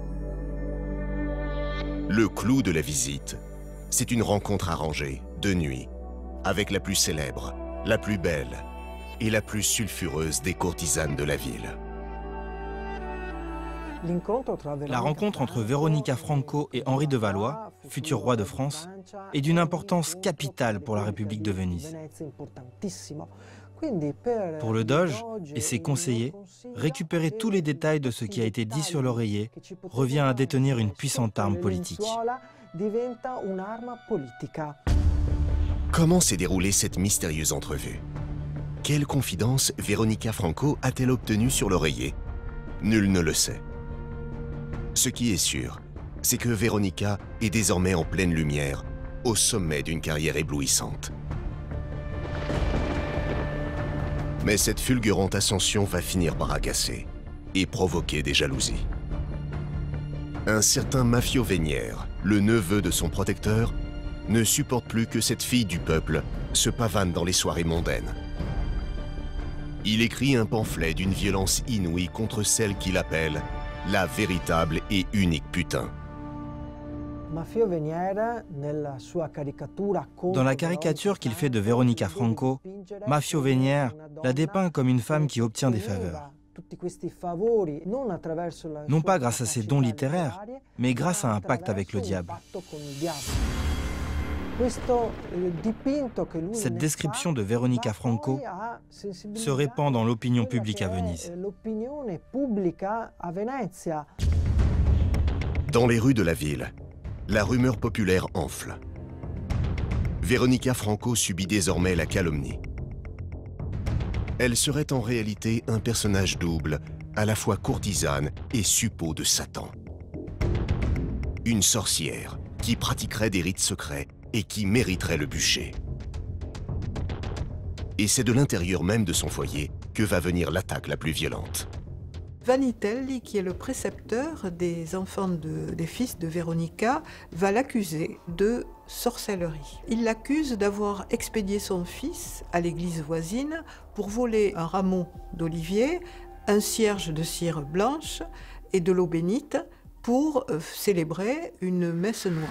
Le clou de la visite, c'est une rencontre arrangée, de nuit, avec la plus célèbre, la plus belle et la plus sulfureuse des courtisanes de la ville.
La rencontre entre Veronica Franco et Henri de Valois, futur roi de France, est d'une importance capitale pour la République de Venise. Pour le Doge et ses conseillers, récupérer tous les détails de ce qui a été dit sur l'oreiller revient à détenir une puissante arme politique.
Comment s'est déroulée cette mystérieuse entrevue? Quelle confidence Veronica Franco a-t-elle obtenue sur l'oreiller? Nul ne le sait. Ce qui est sûr, c'est que Veronica est désormais en pleine lumière, au sommet d'une carrière éblouissante. Mais cette fulgurante ascension va finir par agacer et provoquer des jalousies. Un certain Maffio Venière, le neveu de son protecteur, ne supporte plus que cette fille du peuple se pavane dans les soirées mondaines. Il écrit un pamphlet d'une violence inouïe contre celle qu'il appelle la véritable et unique putain.
Dans la caricature qu'il fait de Veronica Franco, Maffio Venière la dépeint comme une femme qui obtient des faveurs. Non pas grâce à ses dons littéraires, mais grâce à un pacte avec le diable. Cette description de Veronica Franco se répand dans l'opinion publique à Venise.
Dans les rues de la ville, la rumeur populaire enfle. Veronica Franco subit désormais la calomnie. Elle serait en réalité un personnage double, à la fois courtisane et suppôt de Satan. Une sorcière qui pratiquerait des rites secrets et qui mériterait le bûcher. Et c'est de l'intérieur même de son foyer que va venir l'attaque la plus violente.
Vanitelli, qui est le précepteur des enfants des fils de Veronica, va l'accuser de sorcellerie. Il l'accuse d'avoir expédié son fils à l'église voisine pour voler un rameau d'olivier, un cierge de cire blanche et de l'eau bénite pour célébrer une messe noire.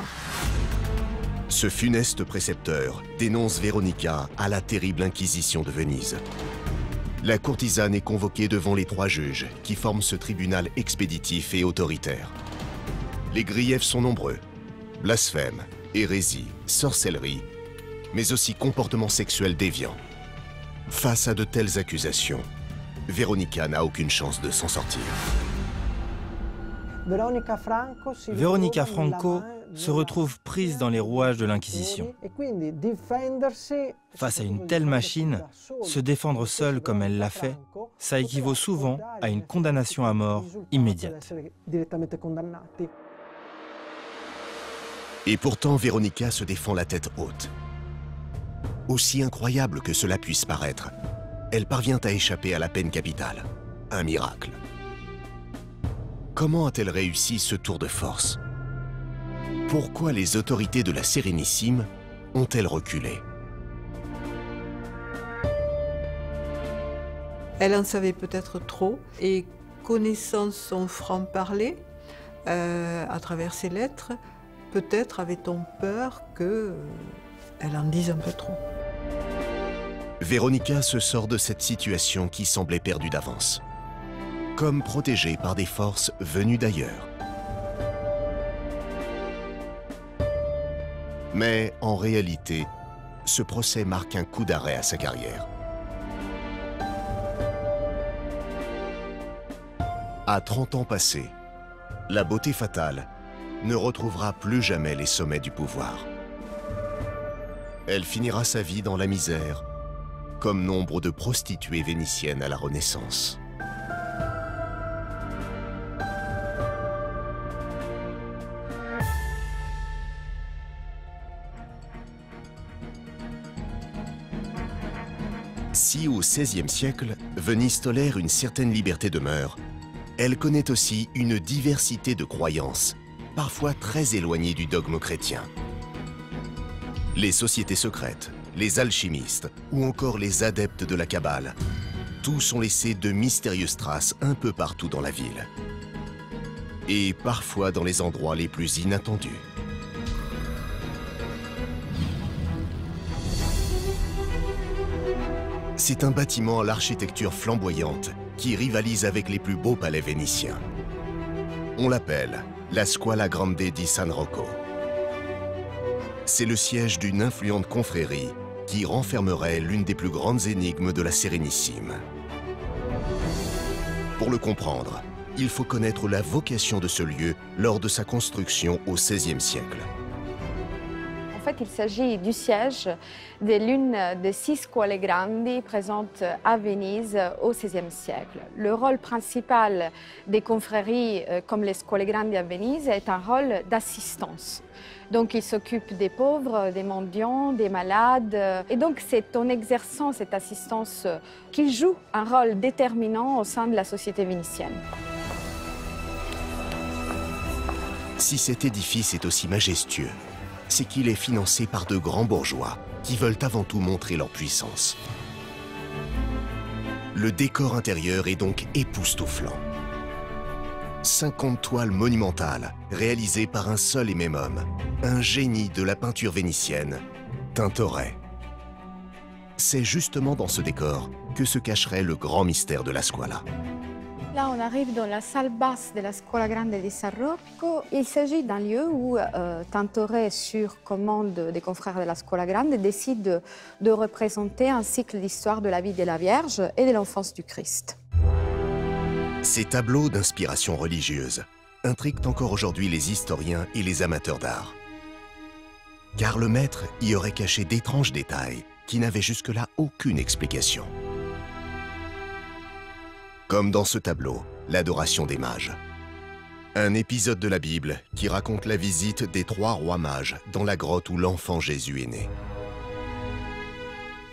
Ce funeste précepteur dénonce Veronica à la terrible inquisition de Venise. La courtisane est convoquée devant les 3 juges qui forment ce tribunal expéditif et autoritaire. Les griefs sont nombreux: blasphème, hérésie, sorcellerie, mais aussi comportement sexuel déviant. Face à de telles accusations, Veronica n'a aucune chance de s'en sortir.
Veronica Franco se retrouve prise dans les rouages de l'Inquisition. Face à une telle machine, se défendre seule comme elle l'a fait, ça équivaut souvent à une condamnation à mort immédiate.
Et pourtant, Veronica se défend la tête haute. Aussi incroyable que cela puisse paraître, elle parvient à échapper à la peine capitale. Un miracle. Comment a-t-elle réussi ce tour de force? Pourquoi les autorités de la Sérénissime ont-elles reculé?
Elle en savait peut-être trop et connaissant son franc-parler à travers ses lettres, peut-être avait-on peur qu'elle en dise un peu trop.
Veronica se sort de cette situation qui semblait perdue d'avance, comme protégée par des forces venues d'ailleurs. Mais en réalité, ce procès marque un coup d'arrêt à sa carrière. À 30 ans passés, la beauté fatale ne retrouvera plus jamais les sommets du pouvoir. Elle finira sa vie dans la misère, comme nombre de prostituées vénitiennes à la Renaissance. Si au XVIe siècle, Venise tolère une certaine liberté de mœurs, elle connaît aussi une diversité de croyances parfois très éloignés du dogme chrétien. Les sociétés secrètes, les alchimistes ou encore les adeptes de la Kabbale, tous ont laissé de mystérieuses traces un peu partout dans la ville. Et parfois dans les endroits les plus inattendus. C'est un bâtiment à l'architecture flamboyante qui rivalise avec les plus beaux palais vénitiens. On l'appelle la Scuola Grande di San Rocco. C'est le siège d'une influente confrérie qui renfermerait l'une des plus grandes énigmes de la Sérénissime. Pour le comprendre, il faut connaître la vocation de ce lieu lors de sa construction au XVIe siècle.
En fait, il s'agit du siège de l'une des 6 scuole grandi présentes à Venise au XVIe siècle. Le rôle principal des confréries comme les scuole grandi à Venise est un rôle d'assistance. Donc, ils s'occupent des pauvres, des mendiants, des malades. Et donc, c'est en exerçant cette assistance qu'ils jouent un rôle déterminant au sein de la société vénitienne.
Si cet édifice est aussi majestueux, c'est qu'il est financé par de grands bourgeois qui veulent avant tout montrer leur puissance. Le décor intérieur est donc époustouflant. 50 toiles monumentales réalisées par un seul et même homme, un génie de la peinture vénitienne, Tintoret. C'est justement dans ce décor que se cacherait le grand mystère de la Scuola.
Là, on arrive dans la salle basse de la Scuola Grande di San Rocco. Il s'agit d'un lieu où Tintoret, sur commande des confrères de la Scuola Grande, décide de représenter un cycle d'histoire de la vie de la Vierge et de l'enfance du Christ.
Ces tableaux d'inspiration religieuse intriguent encore aujourd'hui les historiens et les amateurs d'art. Car le maître y aurait caché d'étranges détails qui n'avaient jusque-là aucune explication. Comme dans ce tableau, l'adoration des mages. Un épisode de la Bible qui raconte la visite des 3 rois mages dans la grotte où l'enfant Jésus est né.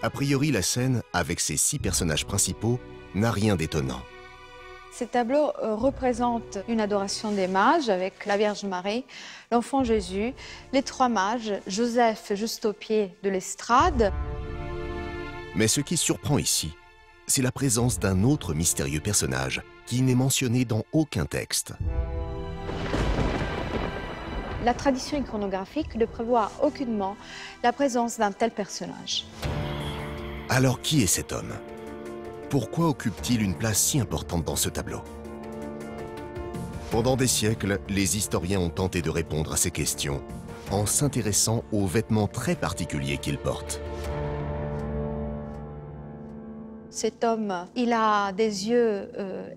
A priori, la scène, avec ses 6 personnages principaux, n'a rien d'étonnant.
Ces tableaux représentent une adoration des mages avec la Vierge Marie, l'enfant Jésus, les 3 mages, Joseph juste au pied de l'estrade.
Mais ce qui surprend ici, c'est la présence d'un autre mystérieux personnage qui n'est mentionné dans aucun texte.
La tradition iconographique ne prévoit aucunement la présence d'un tel personnage.
Alors qui est cet homme? Pourquoi occupe-t-il une place si importante dans ce tableau? Pendant des siècles, les historiens ont tenté de répondre à ces questions en s'intéressant aux vêtements très particuliers qu'il porte.
Cet homme, il a des yeux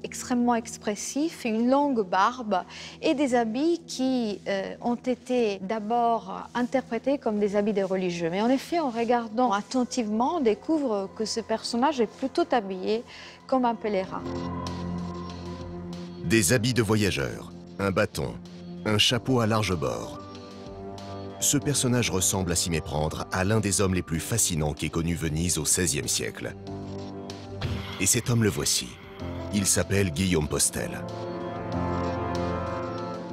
extrêmement expressifs, une longue barbe et des habits qui ont été d'abord interprétés comme des habits de religieux. Mais en effet, en regardant attentivement, on découvre que ce personnage est plutôt habillé comme un pèlerin.
Des habits de voyageur, un bâton, un chapeau à large bord. Ce personnage ressemble à s'y méprendre à l'un des hommes les plus fascinants qu'ait connu Venise au XVIe siècle. Et cet homme le voici. Il s'appelle Guillaume Postel.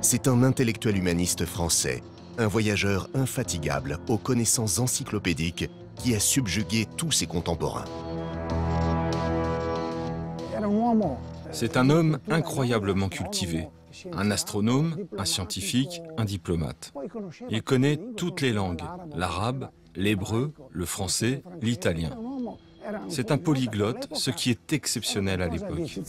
C'est un intellectuel humaniste français, un voyageur infatigable aux connaissances encyclopédiques qui a subjugué tous ses contemporains.
C'est un homme incroyablement cultivé, un astronome, un scientifique, un diplomate. Il connaît toutes les langues, l'arabe, l'hébreu, le français, l'italien. C'est un polyglotte, ce qui est exceptionnel à l'époque.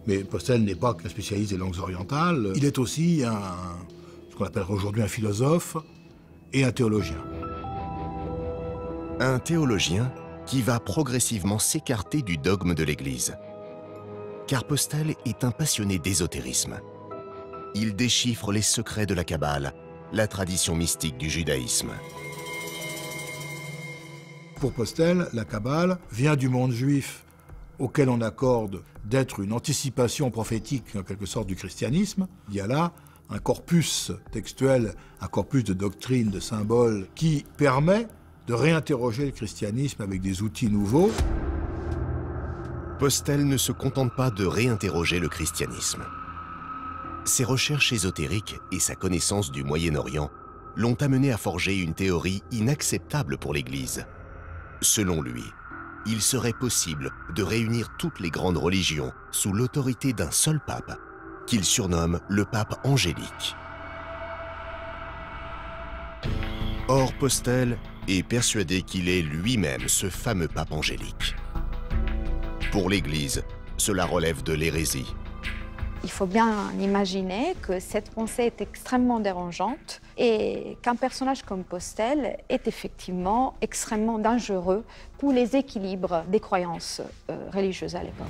Mais Postel n'est pas qu'un spécialiste des langues orientales, il est aussi ce qu'on appelle aujourd'hui un philosophe et un théologien.
Un théologien qui va progressivement s'écarter du dogme de l'Église. Car Postel est un passionné d'ésotérisme. Il déchiffre les secrets de la Kabbale, la tradition mystique du judaïsme.
Pour Postel, la Kabbale vient du monde juif, auquel on accorde d'être une anticipation prophétique, en quelque sorte, du christianisme. Il y a là un corpus textuel, un corpus de doctrines, de symboles, qui permet de réinterroger le christianisme avec des outils nouveaux.
Postel ne se contente pas de réinterroger le christianisme. Ses recherches ésotériques et sa connaissance du Moyen-Orient l'ont amené à forger une théorie inacceptable pour l'Église. Selon lui, il serait possible de réunir toutes les grandes religions sous l'autorité d'un seul pape, qu'il surnomme le pape angélique. Or, Postel est persuadé qu'il est lui-même ce fameux pape angélique. Pour l'Église, cela relève de l'hérésie.
Il faut bien imaginer que cette pensée est extrêmement dérangeante et qu'un personnage comme Postel est effectivement extrêmement dangereux pour les équilibres des croyances religieuses à l'époque.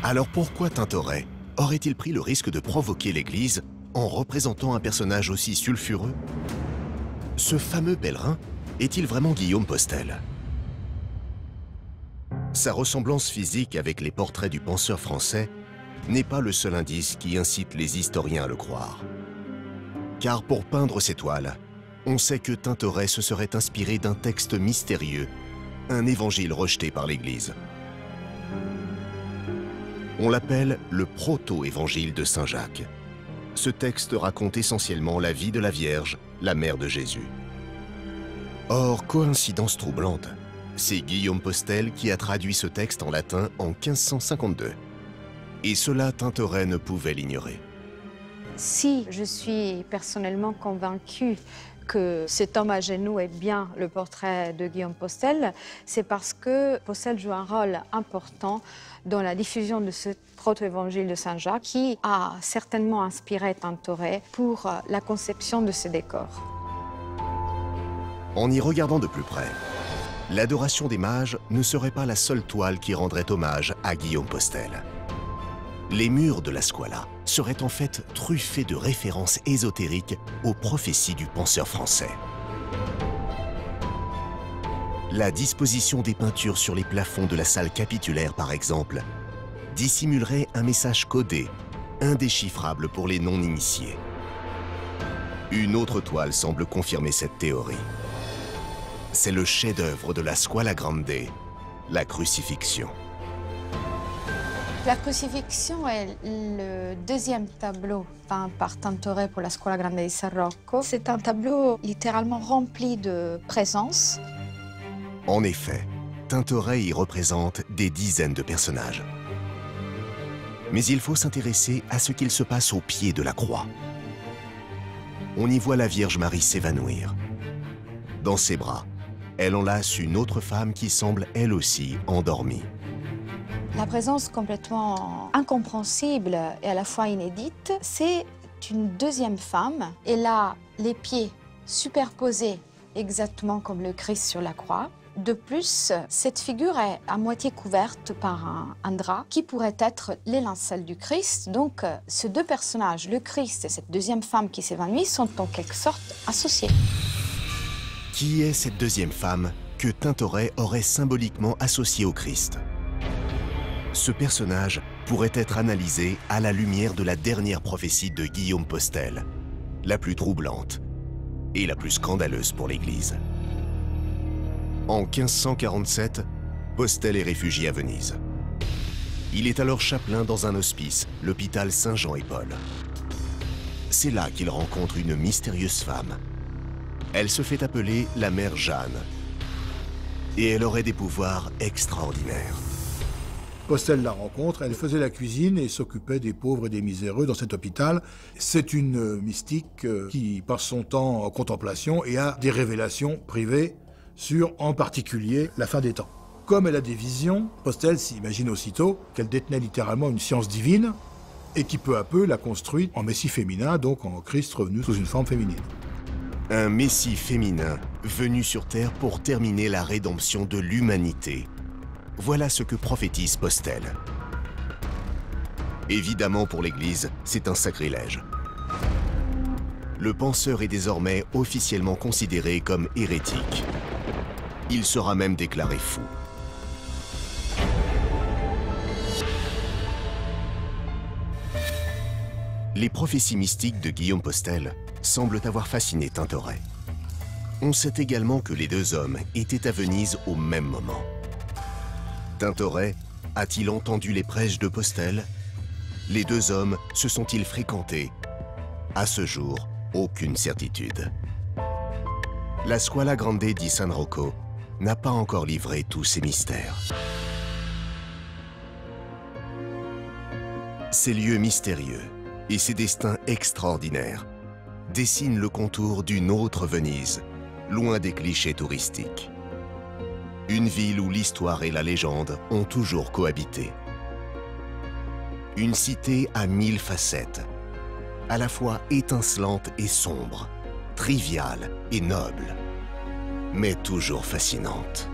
Alors pourquoi Tintoret aurait-il pris le risque de provoquer l'Église en représentant un personnage aussi sulfureux? Ce fameux pèlerin est-il vraiment Guillaume Postel? Sa ressemblance physique avec les portraits du penseur français n'est pas le seul indice qui incite les historiens à le croire. Car pour peindre ces toiles, on sait que Tintoret se serait inspiré d'un texte mystérieux, un évangile rejeté par l'Église. On l'appelle le proto-évangile de Saint Jacques. Ce texte raconte essentiellement la vie de la Vierge, la mère de Jésus. Or, coïncidence troublante, c'est Guillaume Postel qui a traduit ce texte en latin en 1552. Et cela, Tintoret ne pouvait l'ignorer.
Si je suis personnellement convaincue que cet homme à genoux est bien le portrait de Guillaume Postel, c'est parce que Postel joue un rôle important dans la diffusion de ce proto-évangile de Saint Jacques qui a certainement inspiré Tintoret pour la conception de ce décor.
En y regardant de plus près, l'adoration des mages ne serait pas la seule toile qui rendrait hommage à Guillaume Postel. Les murs de la squala seraient en fait truffés de références ésotériques aux prophéties du penseur français. La disposition des peintures sur les plafonds de la salle capitulaire, par exemple, dissimulerait un message codé, indéchiffrable pour les non-initiés. Une autre toile semble confirmer cette théorie. C'est le chef-d'œuvre de la Squala Grande, la crucifixion.
La crucifixion est le deuxième tableau peint par Tintoret pour la Scuola Grande di San Rocco. C'est un tableau littéralement rempli de présence.
En effet, Tintoret y représente des dizaines de personnages. Mais il faut s'intéresser à ce qu'il se passe au pied de la croix. On y voit la Vierge Marie s'évanouir. Dans ses bras, elle enlace une autre femme qui semble elle aussi endormie.
La présence complètement incompréhensible et à la fois inédite, c'est une deuxième femme. Elle a les pieds superposés exactement comme le Christ sur la croix. De plus, cette figure est à moitié couverte par un drap qui pourrait être les lincelles du Christ. Donc, ces deux personnages, le Christ et cette deuxième femme qui s'évanouit, sont en quelque sorte associés.
Qui est cette deuxième femme que Tintoret aurait symboliquement associée au Christ? Ce personnage pourrait être analysé à la lumière de la dernière prophétie de Guillaume Postel, la plus troublante et la plus scandaleuse pour l'Église. En 1547, Postel est réfugié à Venise. Il est alors chapelain dans un hospice, l'hôpital Saint-Jean et Paul. C'est là qu'il rencontre une mystérieuse femme. Elle se fait appeler la mère Jeanne et elle aurait des pouvoirs extraordinaires.
Postel la rencontre, elle faisait la cuisine et s'occupait des pauvres et des miséreux dans cet hôpital. C'est une mystique qui passe son temps en contemplation et a des révélations privées sur, en particulier, la fin des temps. Comme elle a des visions, Postel s'imagine aussitôt qu'elle détenait littéralement une science divine et qui peu à peu l'a construite en messie féminin, donc en Christ revenu sous une forme féminine.
Un messie féminin venu sur Terre pour terminer la rédemption de l'humanité. Voilà ce que prophétise Postel. Évidemment, pour l'Église, c'est un sacrilège. Le penseur est désormais officiellement considéré comme hérétique. Il sera même déclaré fou. Les prophéties mystiques de Guillaume Postel semblent avoir fasciné Tintoret. On sait également que les deux hommes étaient à Venise au même moment. Tintoret a-t-il entendu les prêches de Postel? Les deux hommes se sont-ils fréquentés? À ce jour, aucune certitude. La Scuola Grande di San Rocco n'a pas encore livré tous ses mystères. Ces lieux mystérieux et ces destins extraordinaires dessinent le contour d'une autre Venise, loin des clichés touristiques. Une ville où l'histoire et la légende ont toujours cohabité. Une cité à 1000 facettes, à la fois étincelante et sombre, triviale et noble, mais toujours fascinante.